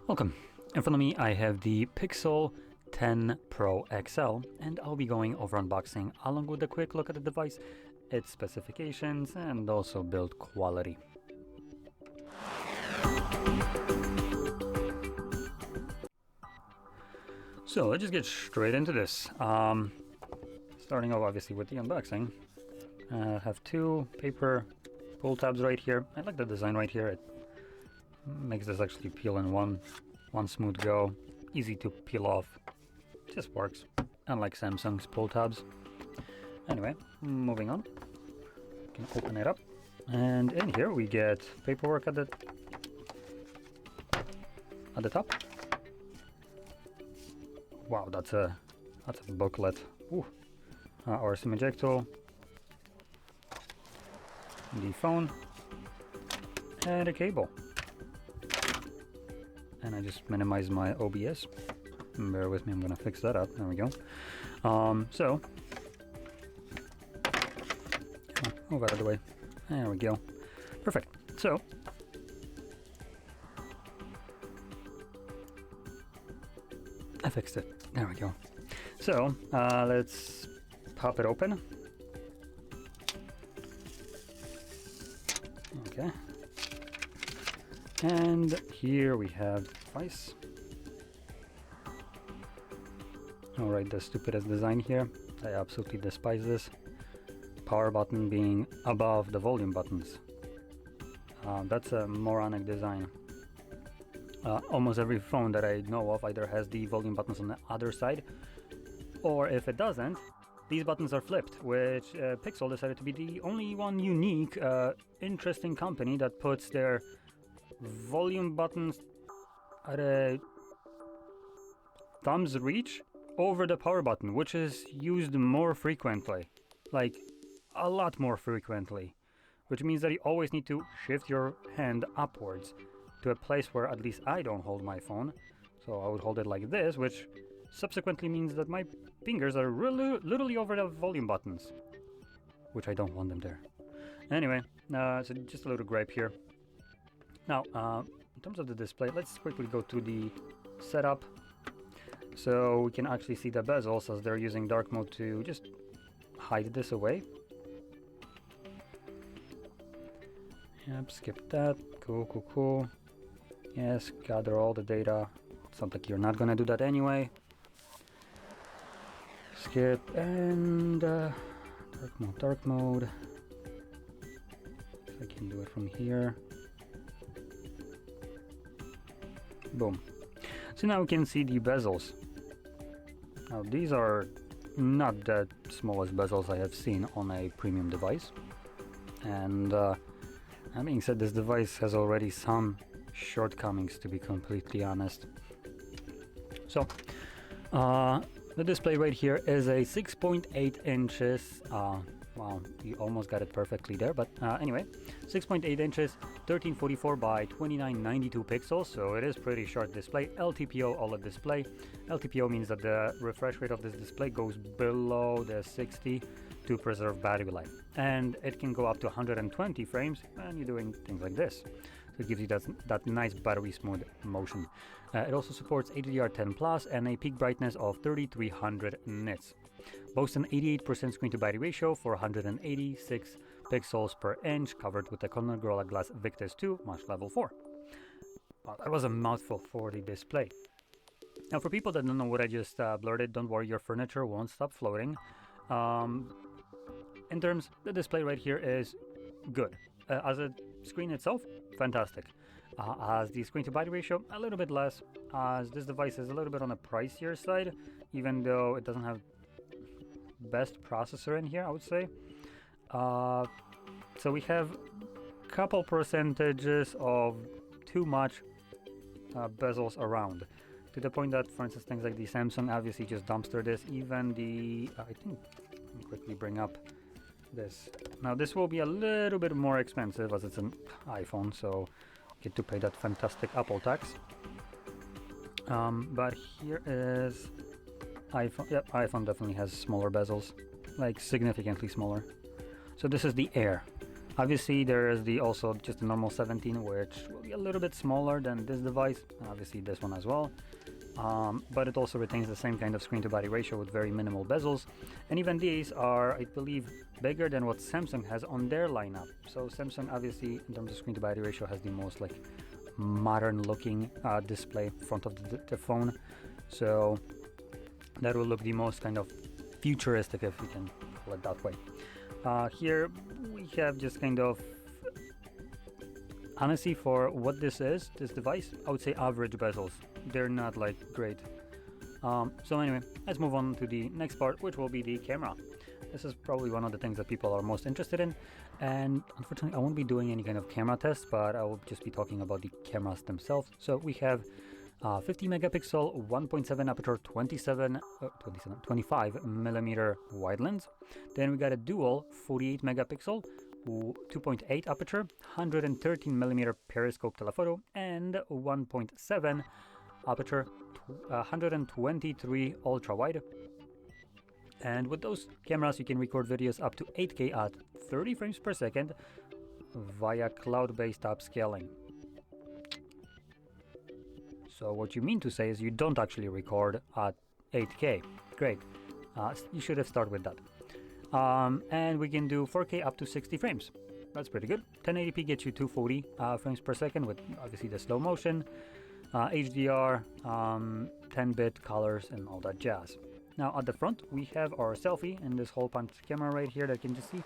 Welcome. In front of me I have the Pixel 10 Pro XL, and I'll be going over unboxing along with a quick look at the device, its specifications, and also build quality. So let's just get straight into this. Starting off obviously with the unboxing. I have two paper pull tabs right here. I like the design right here. It makes this actually peel in one smooth go. Easy to peel off. Just works. Unlike Samsung's pull tabs. Anyway, moving on. You can open it up. And in here we get paperwork at the top. Wow, that's a booklet. Ooh. Our SIM eject tool, the phone, and a cable. And I just minimized my OBS. Bear with me, I'm gonna fix that up. There we go. So move out of the way. There we go. Perfect. So I fixed it. There we go. So let's pop it open. Okay. And here we have the device. Alright, the stupidest design here. I absolutely despise this. Power button being above the volume buttons. That's a moronic design. Almost every phone that I know of either has the volume buttons on the other side, or if it doesn't, these buttons are flipped, which Pixel decided to be the only one unique, interesting company that puts their volume buttons at a thumb's reach over the power button, which is used more frequently, like a lot more frequently, which means that you always need to shift your hand upwards to a place where at least I don't hold my phone. So I would hold it like this, which subsequently means that my fingers are literally over the volume buttons, which I don't want them there. Anyway, so just a little gripe here. Now, in terms of the display, let's quickly go to the setup. So we can actually see the bezels as they're using dark mode to just hide this away. Yep, skip that. Cool. Yes, gather all the data. Sounds like you're not gonna do that anyway. Skip and dark mode. If I can do it from here. Boom. So now we can see the bezels. Now these are not the smallest bezels I have seen on a premium device. And that being said, this device has already some shortcomings, to be completely honest. So the display right here is a 6.8 inches. Wow, you almost got it perfectly there, but anyway, 6.8 inches, 1344 by 2992 pixels, so it is pretty short display. LTPO OLED display. LTPO means that the refresh rate of this display goes below the 60 to preserve battery life, and it can go up to 120 frames when you're doing things like this. So it gives you that nice buttery smooth motion. It also supports HDR10 Plus and a peak brightness of 3300 nits. Boasts an 88% screen to body ratio for 186 pixels per inch, covered with a Corning Gorilla Glass Victus 2 Mesh Level 4. Wow, that was a mouthful for the display. Now, for people that don't know what I just blurted, don't worry, your furniture won't stop floating. In terms, the display right here is good. As a screen itself, fantastic. As the screen to body ratio, a little bit less, as this device is a little bit on the pricier side, even though it doesn't have best processor in here, I would say. So we have a couple percentages of too much bezels around, to the point that, for instance, things like the Samsung obviously just dumpster this. Even the I think, let me quickly bring up this. Now this will be a little bit more expensive as it's an iPhone, so you get to pay that fantastic Apple tax. But here is iPhone. Yep, iPhone definitely has smaller bezels, like significantly smaller. So this is the Air. Obviously there is the also just the normal 17, which will be a little bit smaller than this device, and obviously this one as well. But it also retains the same kind of screen to body ratio with very minimal bezels, and even these are, I believe, bigger than what Samsung has on their lineup. So Samsung obviously in terms of screen to body ratio has the most like modern looking display front of the phone, so that will look the most kind of futuristic, if we can call it that way. Here we have just kind of, honestly, for what this is, this device, I would say average bezels. They're not like great. So anyway, let's move on to the next part, which will be the camera. This is probably one of the things that people are most interested in, and unfortunately I won't be doing any kind of camera tests, but I will just be talking about the cameras themselves. So we have 50 megapixel 1.7 aperture 25 millimeter wide lens. Then we got a dual 48 megapixel 2.8 aperture 113 millimeter periscope telephoto, and 1.7 aperture 123 ultra wide. And with those cameras you can record videos up to 8K at 30 frames per second via cloud-based upscaling. So what you mean to say is you don't actually record at 8K. Great. You should have started with that. And we can do 4K up to 60 frames. That's pretty good. 1080p gets you 240 frames per second with obviously the slow motion, HDR, 10-bit colors and all that jazz. Now at the front we have our selfie and this whole punch camera right here that you can just see.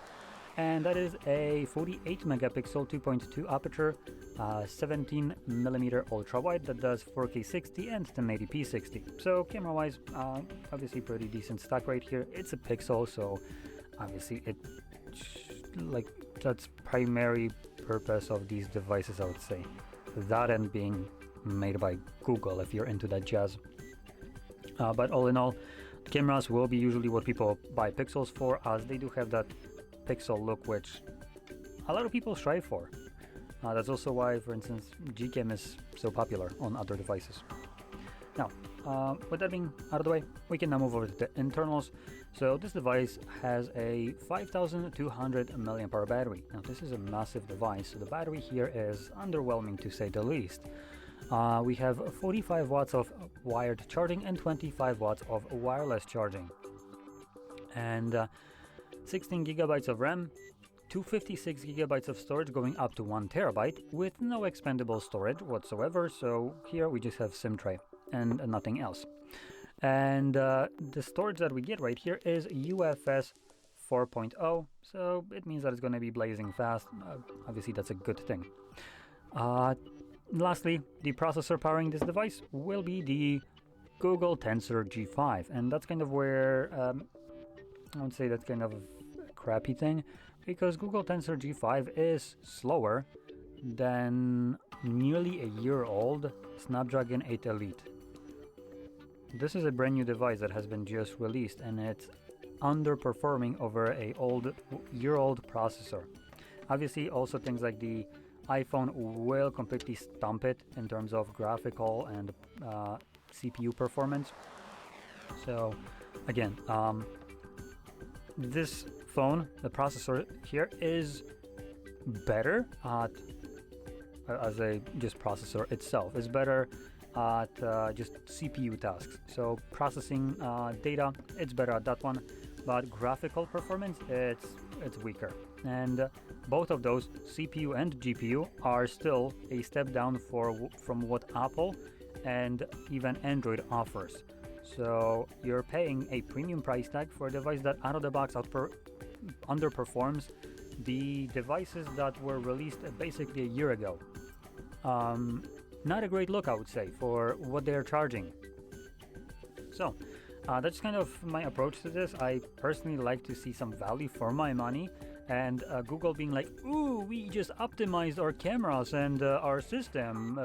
And that is a 48 megapixel 2.2 aperture 17 millimeter ultra wide that does 4K 60 and 1080p 60. So camera wise, obviously pretty decent stack right here. It's a Pixel, so obviously it like that's primary purpose of these devices, I would say. That and being made by Google if you're into that jazz. But all in all, cameras will be usually what people buy Pixels for, as they do have that Pixel look which a lot of people strive for. That's also why, for instance, Gcam is so popular on other devices. Now, with that being out of the way, we can now move over to the internals. So this device has a 5200 mAh battery. Now this is a massive device, so the battery here is underwhelming to say the least. We have 45 watts of wired charging and 25 watts of wireless charging. And 16 gigabytes of RAM, 256 gigabytes of storage going up to 1 terabyte with no expandable storage whatsoever. So here we just have SIM tray and nothing else. And the storage that we get right here is UFS 4.0, so it means that it's going to be blazing fast. Obviously that's a good thing. Lastly, the processor powering this device will be the Google Tensor G5, and that's kind of where I would say that's kind of a crappy thing, because Google Tensor G5 is slower than nearly a year old Snapdragon 8 Elite. This is a brand new device that has been just released, and it's underperforming over a year-old processor. Obviously also things like the iPhone will completely stomp it in terms of graphical and CPU performance. So again, this phone, the processor here is better at as a just processor itself is better at just CPU tasks. So processing data, it's better at that one, but graphical performance, it's weaker. And both of those, CPU and GPU, are still a step down from what Apple and even Android offers. So you're paying a premium price tag for a device that out of the box underperforms the devices that were released basically a year ago. Not a great look, I would say, for what they're charging. So that's kind of my approach to this. I personally like to see some value for my money, and Google being like, ooh, we just optimized our cameras and our system,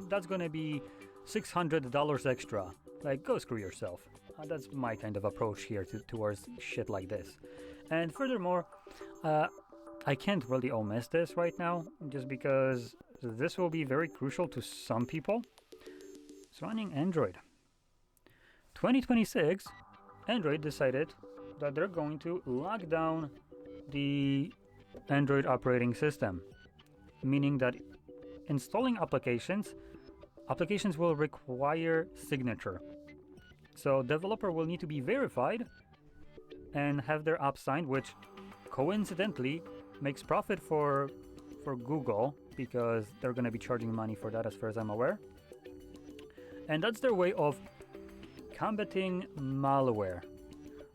that's gonna be $600 extra. Like, go screw yourself. That's my kind of approach here towards shit like this. And furthermore, I can't really omit this right now, just because this will be very crucial to some people. It's running Android. 2026, Android decided that they're going to lock down the Android operating system, meaning that installing applications will require signature. So developer will need to be verified and have their app signed, which coincidentally makes profit for Google because they're going to be charging money for that as far as I'm aware. And that's their way of combating malware.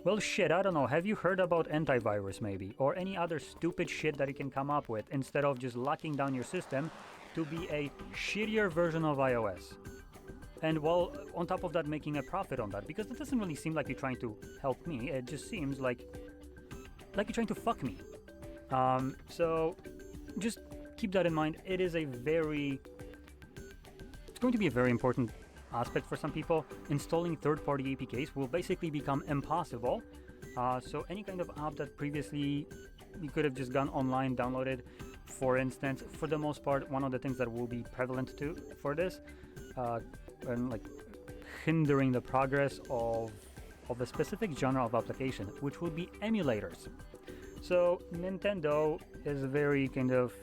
Well, shit, I don't know. Have you heard about antivirus maybe? Or any other stupid shit that you can come up with instead of just locking down your system to be a shittier version of iOS? And while on top of that making a profit on that, because it doesn't really seem like you're trying to help me. It just seems like you're trying to fuck me. So just keep that in mind. It's going to be a very important aspect for some people. Installing third-party APKs will basically become impossible. So any kind of app that previously you could have just gone online, downloaded, for instance, for the most part, one of the things that will be prevalent for this, and like hindering the progress of a specific genre of application, which will be emulators. So Nintendo is very kind of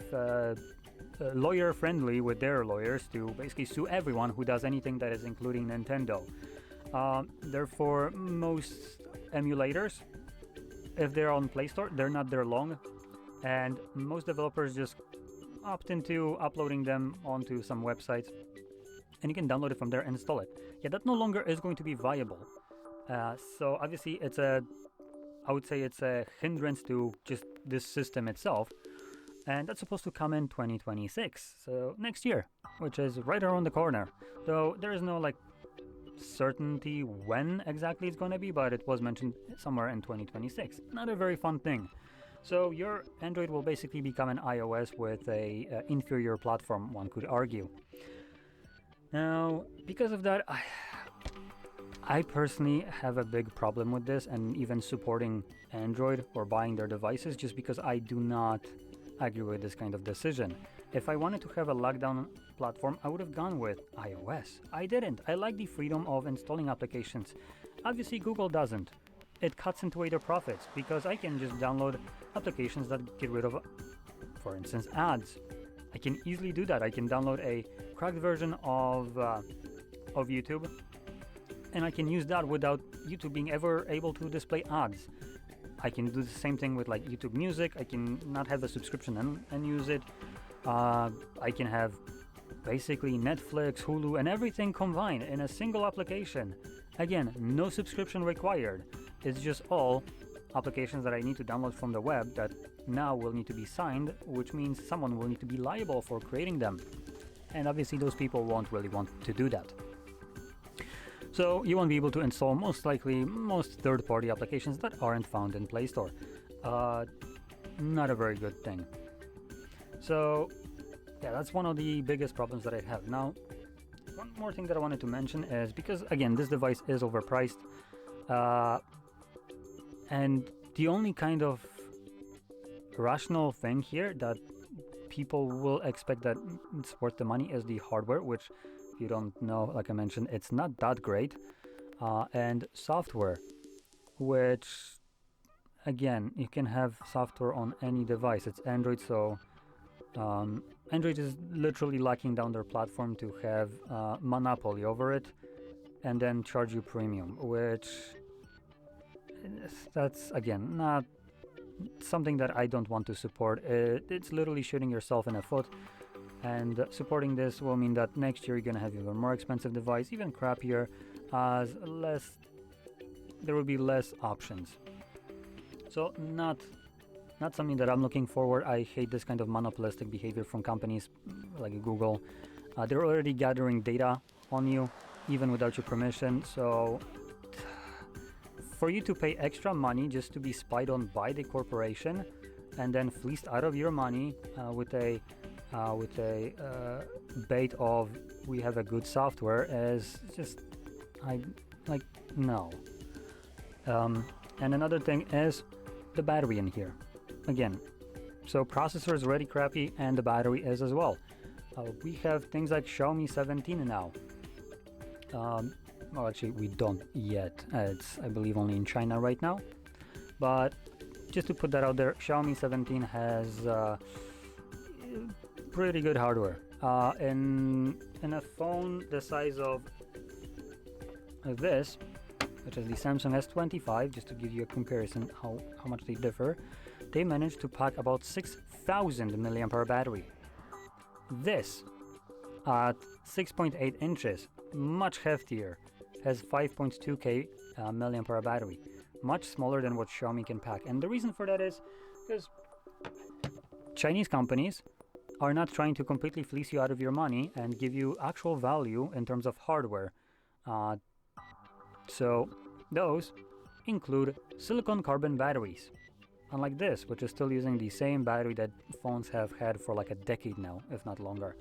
lawyer friendly with their lawyers to basically sue everyone who does anything that is including Nintendo. Therefore, most emulators, if they're on Play Store, they're not there long, and most developers just opt into uploading them onto some websites, and you can download it from there and install it. Yeah, that no longer is going to be viable. So obviously I would say it's a hindrance to just this system itself. And that's supposed to come in 2026, so next year, which is right around the corner. Though there is no like certainty when exactly it's going to be, but it was mentioned somewhere in 2026. Not a very fun thing. So your Android will basically become an iOS with a inferior platform, one could argue. Now, because of that, I personally have a big problem with this, and even supporting Android or buying their devices, just because I do not agree with this kind of decision. If I wanted to have a lockdown platform, I would have gone with iOS. I didn't. I like the freedom of installing applications. Obviously, Google doesn't. It cuts into their profits because I can just download applications that get rid of, for instance, ads. I can easily do that. I can download a cracked version of YouTube, and I can use that without YouTube being ever able to display ads. I can do the same thing with like YouTube Music. I can not have a subscription and use it. I can have basically Netflix, Hulu, and everything combined in a single application. Again, no subscription required. It's just all applications that I need to download from the web that now will need to be signed, which means someone will need to be liable for creating them. And obviously those people won't really want to do that. So you won't be able to install most third-party applications that aren't found in Play Store. Not a very good thing. So yeah, that's one of the biggest problems that I have. Now, one more thing that I wanted to mention is, because again, this device is overpriced, and the only kind of rational thing here that people will expect that it's worth the money is the hardware, which, if you don't know, like I mentioned, it's not that great, and software, which again, you can have software on any device. It's Android, so Android is literally locking down their platform to have monopoly over it and then charge you premium, which that's again not something that I don't want to support. It's literally shooting yourself in the foot, and supporting this will mean that next year you're gonna have even more expensive device, even crappier, as there will be less options. So not something that I'm looking forward. I hate this kind of monopolistic behavior from companies like Google. They're already gathering data on you even without your permission, so for you to pay extra money just to be spied on by the corporation and then fleeced out of your money with a bait of we have a good software is just no. And another thing is the battery in here. Again, so processor is already crappy and the battery is as well. We have things like Xiaomi 17 now. Well, actually, we don't yet. It's, I believe, only in China right now. But just to put that out there, Xiaomi 17 has pretty good hardware. In a phone the size of this, which is the Samsung S25, just to give you a comparison how much they differ, they managed to pack about 6,000 milliampere battery. This, at 6.8 inches, much heftier, has 5.2k milliampere battery, much smaller than what Xiaomi can pack. And the reason for that is because Chinese companies are not trying to completely fleece you out of your money and give you actual value in terms of hardware. So those include silicon carbon batteries, unlike this, which is still using the same battery that phones have had for like a decade now, if not longer.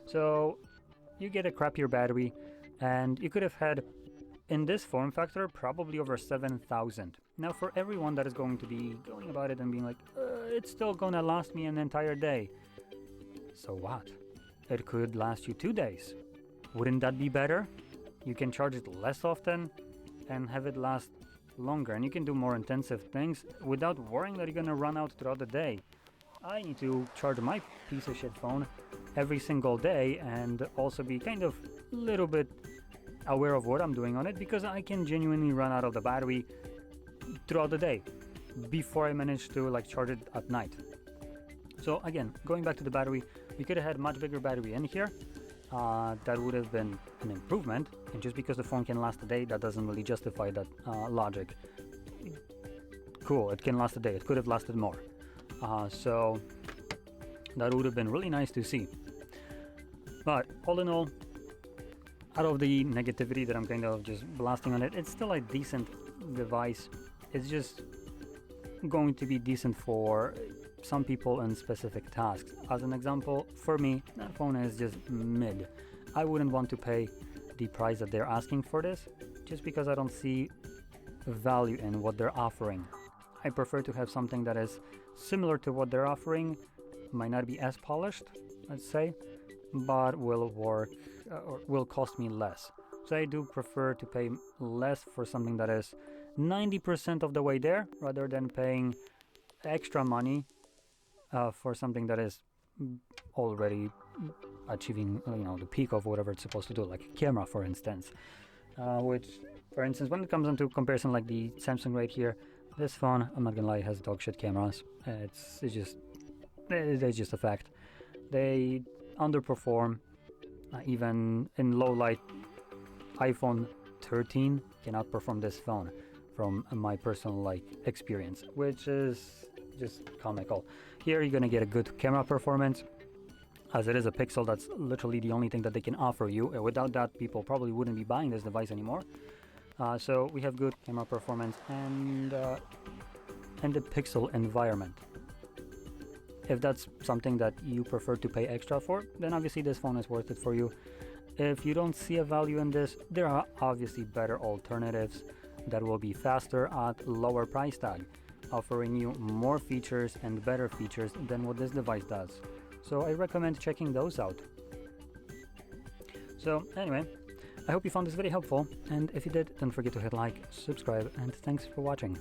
So you get a crappier battery, and you could have had in this form factor probably over 7,000. Now for everyone that is going to be going about it and being like, it's still gonna last me an entire day. So what? It could last you 2 days. Wouldn't that be better? You can charge it less often and have it last longer, and you can do more intensive things without worrying that you're gonna run out throughout the day. I need to charge my piece of shit phone every single day and also be kind of a little bit aware of what I'm doing on it, because I can genuinely run out of the battery throughout the day before I manage to like charge it at night. So again, going back to the battery, we could have had much bigger battery in here. That would have been an improvement, and just because the phone can last a day, that doesn't really justify that logic. Cool, it can last a day, it could have lasted more. So that would have been really nice to see. But all in all, out of the negativity that I'm kind of just blasting on it, it's still a decent device. It's just going to be decent for some people in specific tasks. As an example, for me, that phone is just mid. I wouldn't want to pay the price that they're asking for this, just because I don't see value in what they're offering. I prefer to have something that is similar to what they're offering, might not be as polished, let's say, but will work or will cost me less. So I do prefer to pay less for something that is 90% of the way there, rather than paying extra money for something that is already achieving, the peak of whatever it's supposed to do, like a camera, for instance. Which, for instance, when it comes into comparison, like the Samsung right here, this phone, I'm not gonna lie, has dog shit cameras. It's just a fact. They underperform. Even in low light, iPhone 13 can outperform this phone from my personal experience, which is just comical. Here you're gonna get a good camera performance, as it is a Pixel. That's literally the only thing that they can offer you. Without that, people probably wouldn't be buying this device anymore. So we have good camera performance and the Pixel environment. If that's something that you prefer to pay extra for, then obviously this phone is worth it for you. If you don't see a value in this, there are obviously better alternatives that will be faster at lower price tag, offering you more features and better features than what this device does. So I recommend checking those out. So anyway, I hope you found this very helpful, and if you did, don't forget to hit like, subscribe, and thanks for watching.